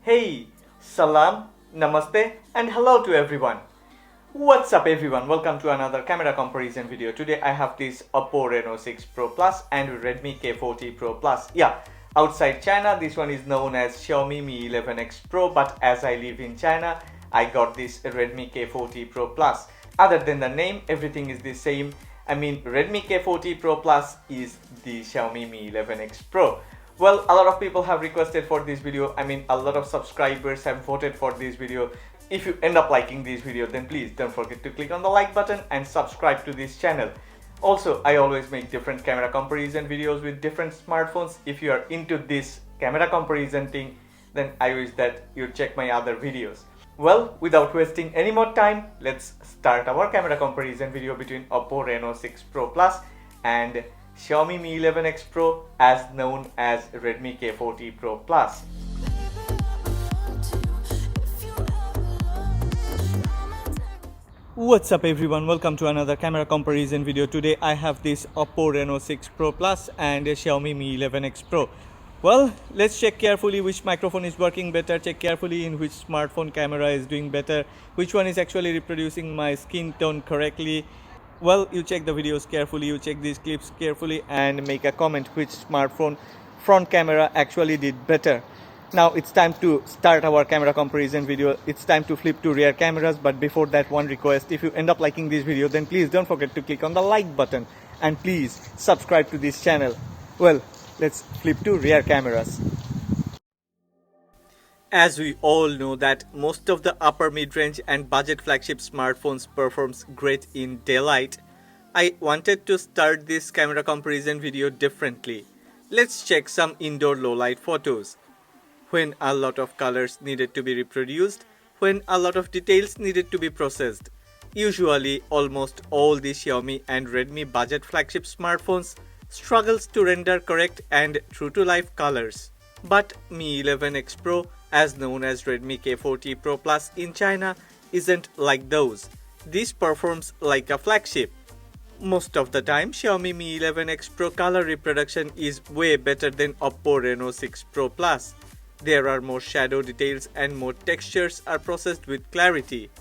Hey, salam, namaste and hello to everyone. What's up everyone, welcome to another camera comparison video. Today I have this Oppo Reno 6 Pro Plus and Redmi K40 Pro Plus. Yeah, outside China this one is known as Xiaomi Mi 11X Pro, but as I live in China I got this Redmi K40 Pro Plus. Other than the name, everything is the same. I mean, Redmi K40 Pro Plus is the Xiaomi Mi 11X Pro. Well, a lot of people have requested for this video. I mean, a lot of subscribers have voted for this video. If you end up liking this video, then please don't forget to click on the like button and subscribe to this channel. Also, I always make different camera comparison videos with different smartphones. If you are into this camera comparison thing, then I wish that you check my other videos. Well, without wasting any more time, let's start our camera comparison video between Oppo Reno 6 Pro Plus and Xiaomi Mi 11X Pro, as known as Redmi K40 Pro Plus. What's up everyone, welcome to another camera comparison video. Today I have this Oppo Reno 6 Pro Plus and Xiaomi Mi 11X Pro. Well, let's check carefully which microphone is working better, check carefully in which smartphone camera is doing better, which one is actually reproducing my skin tone correctly. Well, you check the videos carefully, you check these clips carefully and make a comment which smartphone front camera actually did better. Now it's time to start our camera comparison video. It's time to flip to rear cameras, but before that, one request: if you end up liking this video, then please don't forget to click on the like button and please subscribe to this channel. Well, let's flip to rear cameras. As we all know that most of the upper mid-range and budget flagship smartphones performs great in daylight, I wanted to start this camera comparison video differently. Let's check some indoor low-light photos. When a lot of colors needed to be reproduced, when a lot of details needed to be processed. Usually, almost all the Xiaomi and Redmi budget flagship smartphones struggles to render correct and true-to-life colors. But Mi 11X Pro, as known as Redmi K40 Pro Plus in China, isn't like those. This performs like a flagship. Most of the time, Xiaomi Mi 11X Pro color reproduction is way better than Oppo Reno 6 Pro Plus. There are more shadow details and more textures are processed with clarity.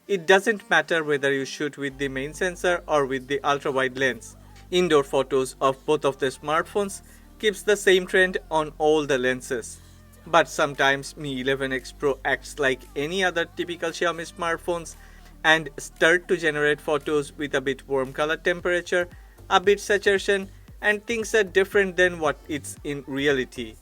It doesn't matter whether you shoot with the main sensor or with the ultra-wide lens. Indoor photos of both of the smartphones keeps the same trend on all the lenses. But sometimes Mi 11X Pro acts like any other typical Xiaomi smartphones and start to generate photos with a bit warm color temperature, a bit saturation, and things are different than what it's in reality.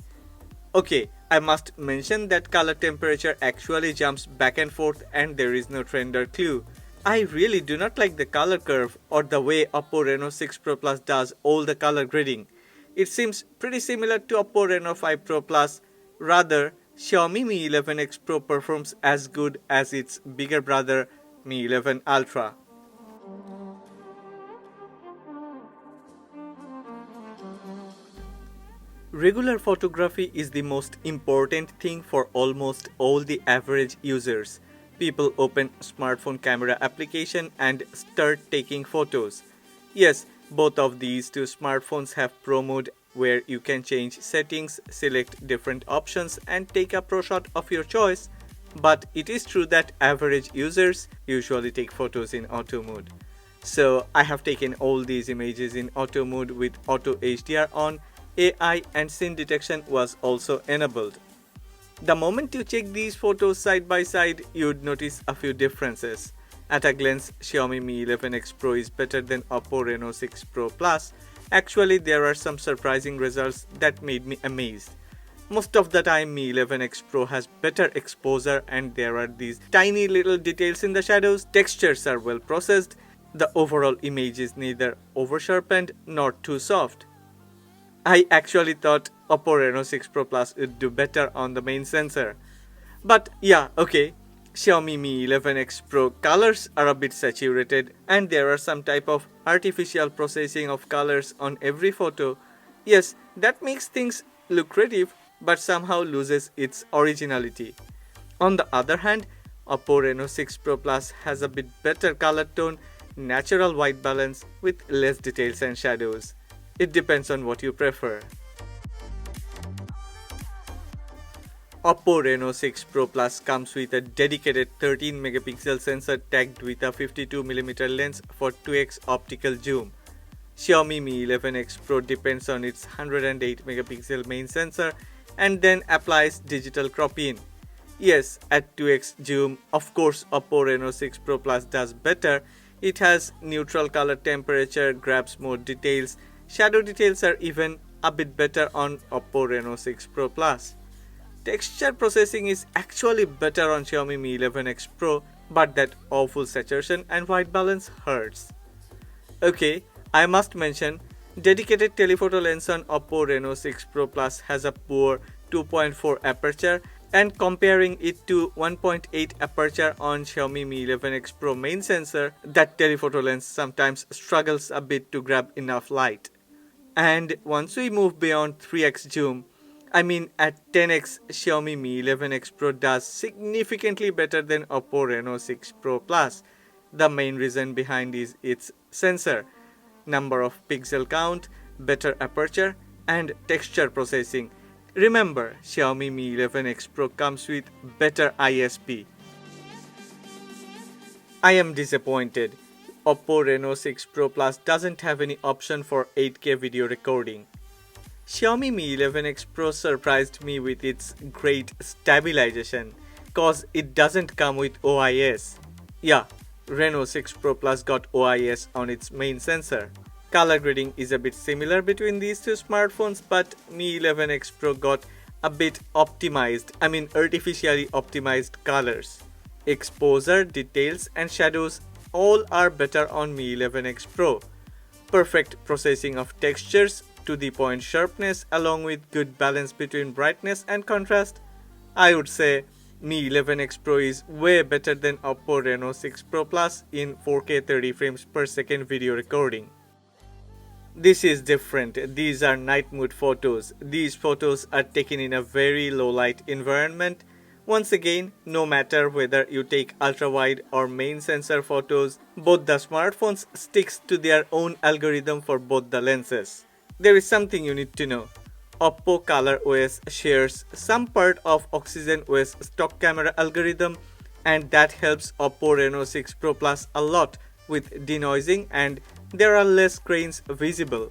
Okay, I must mention that color temperature actually jumps back and forth and there is no trend or clue. I really do not like the color curve or the way Oppo Reno 6 Pro Plus does all the color grading. It seems pretty similar to Oppo Reno 5 Pro Plus. Rather, Xiaomi Mi 11X Pro performs as good as its bigger brother Mi 11 Ultra. Regular photography is the most important thing for almost all the average users. People open smartphone camera application and start taking photos. Yes, both of these two smartphones have Pro mode where you can change settings, select different options and take a pro shot of your choice. But it is true that average users usually take photos in auto mode. So I have taken all these images in auto mode with auto HDR on. AI and scene detection was also enabled. The moment you check these photos side by side, you'd notice a few differences. At a glance, Xiaomi Mi 11X Pro is better than Oppo Reno 6 Pro Plus. Actually, there are some surprising results that made me amazed. Most of the time, Mi 11X Pro has better exposure and there are these tiny little details in the shadows. Textures are well processed. The overall image is neither over-sharpened nor too soft. I actually thought Oppo Reno 6 Pro Plus would do better on the main sensor. But yeah, okay. Xiaomi Mi 11X Pro colors are a bit saturated and there are some type of artificial processing of colors on every photo. Yes, that makes things look creative but somehow loses its originality. On the other hand, Oppo Reno 6 Pro Plus has a bit better color tone, natural white balance with less details and shadows. It depends on what you prefer. Oppo Reno 6 Pro Plus comes with a dedicated 13 megapixel sensor tagged with a 52mm lens for 2x optical zoom. Xiaomi Mi 11X Pro depends on its 108 megapixel main sensor and then applies digital crop-in. Yes, at 2x zoom, of course Oppo Reno 6 Pro Plus does better. It has neutral color temperature, grabs more details. Shadow details are even a bit better on Oppo Reno 6 Pro Plus. Texture processing is actually better on Xiaomi Mi 11X Pro, but that awful saturation and white balance hurts. Okay, I must mention, dedicated telephoto lens on Oppo Reno 6 Pro Plus has a poor 2.4 aperture, and comparing it to 1.8 aperture on Xiaomi Mi 11X Pro main sensor, that telephoto lens sometimes struggles a bit to grab enough light. And once we move beyond 3x zoom, at 10x, Xiaomi Mi 11X Pro does significantly better than Oppo Reno 6 Pro Plus. The main reason behind is its sensor, number of pixel count, better aperture, and texture processing. Remember, Xiaomi Mi 11X Pro comes with better ISP. I am disappointed. Oppo Reno 6 Pro Plus doesn't have any option for 8K video recording. Xiaomi Mi 11X Pro surprised me with its great stabilization, cause it doesn't come with OIS. Yeah, Reno 6 Pro Plus got OIS on its main sensor. Color grading is a bit similar between these two smartphones, but Mi 11X Pro got a bit artificially optimized colors. Exposure, details and shadows all are better on Mi 11X Pro. Perfect processing of textures, to the point sharpness along with good balance between brightness and contrast. I would say Mi 11X Pro is way better than Oppo Reno 6 Pro Plus in 4K 30 frames per second video recording. This is different. These are night mode photos. These photos are taken in a very low light environment. Once again, no matter whether you take ultra wide or main sensor photos, both the smartphones sticks to their own algorithm for both the lenses. There is something you need to know. Oppo Color OS shares some part of Oxygen OS stock camera algorithm, and that helps Oppo Reno 6 Pro Plus a lot with denoising, and there are less grains visible.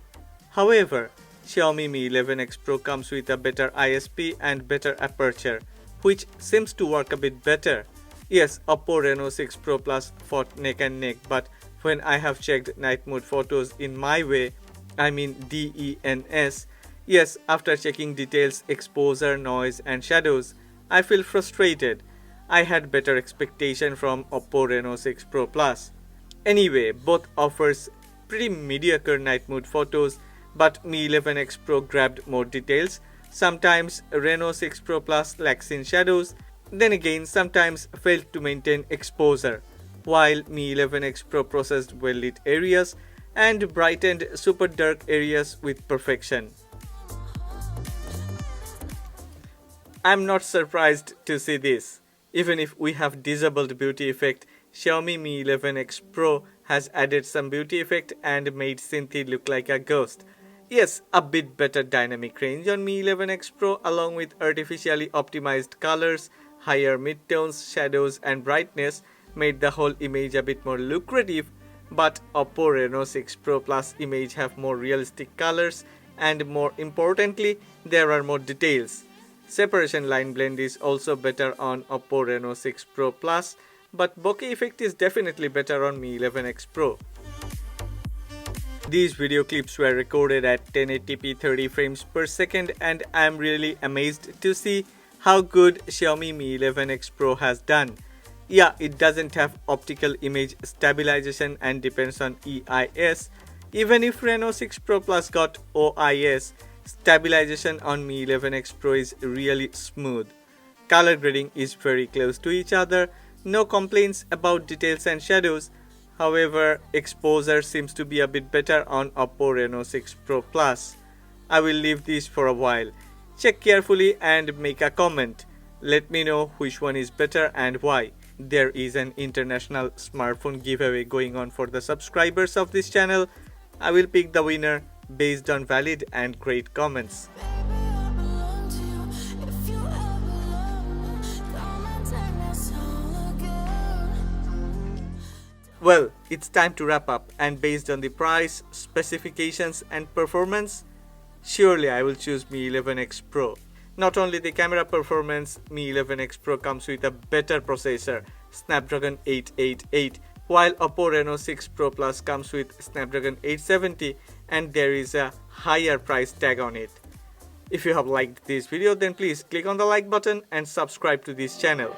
However, Xiaomi Mi 11X Pro comes with a better ISP and better aperture, which seems to work a bit better. Yes, Oppo Reno 6 Pro Plus fought neck and neck, but when I have checked night mode photos in my way, DENS, yes, after checking details, exposure, noise and shadows, I feel frustrated. I had better expectation from Oppo Reno 6 Pro Plus. Anyway, both offers pretty mediocre night mode photos, but Mi 11X Pro grabbed more details. Sometimes Reno 6 Pro Plus lacks in shadows, then again sometimes failed to maintain exposure, while Mi 11X Pro processed well lit areas and brightened super dark areas with perfection. I'm not surprised to see this. Even if we have disabled beauty effect, Xiaomi Mi 11X Pro has added some beauty effect and made Cynthia look like a ghost. Yes, a bit better dynamic range on Mi 11X Pro along with artificially optimized colors, higher midtones, shadows and brightness made the whole image a bit more lucrative, but Oppo Reno 6 Pro Plus image have more realistic colors and more importantly, there are more details. Separation line blend is also better on Oppo Reno 6 Pro Plus, but bokeh effect is definitely better on Mi 11X Pro. These video clips were recorded at 1080p 30 frames per second, and I am really amazed to see how good Xiaomi Mi 11X Pro has done. Yeah, it doesn't have optical image stabilization and depends on EIS. Even if Reno 6 Pro Plus got OIS, stabilization on Mi 11X Pro is really smooth. Color grading is very close to each other. No complaints about details and shadows. However, exposure seems to be a bit better on Oppo Reno 6 Pro Plus. I will leave this for a while. Check carefully and make a comment. Let me know which one is better and why. There is an international smartphone giveaway going on for the subscribers of this channel. I will pick the winner based on valid and great comments. Well, it's time to wrap up, and based on the price, specifications, and performance, surely I will choose Mi 11X Pro. Not only the camera performance, Mi 11X Pro comes with a better processor, Snapdragon 888, while Oppo Reno 6 Pro Plus comes with Snapdragon 870, and there is a higher price tag on it. If you have liked this video, then please click on the like button and subscribe to this channel.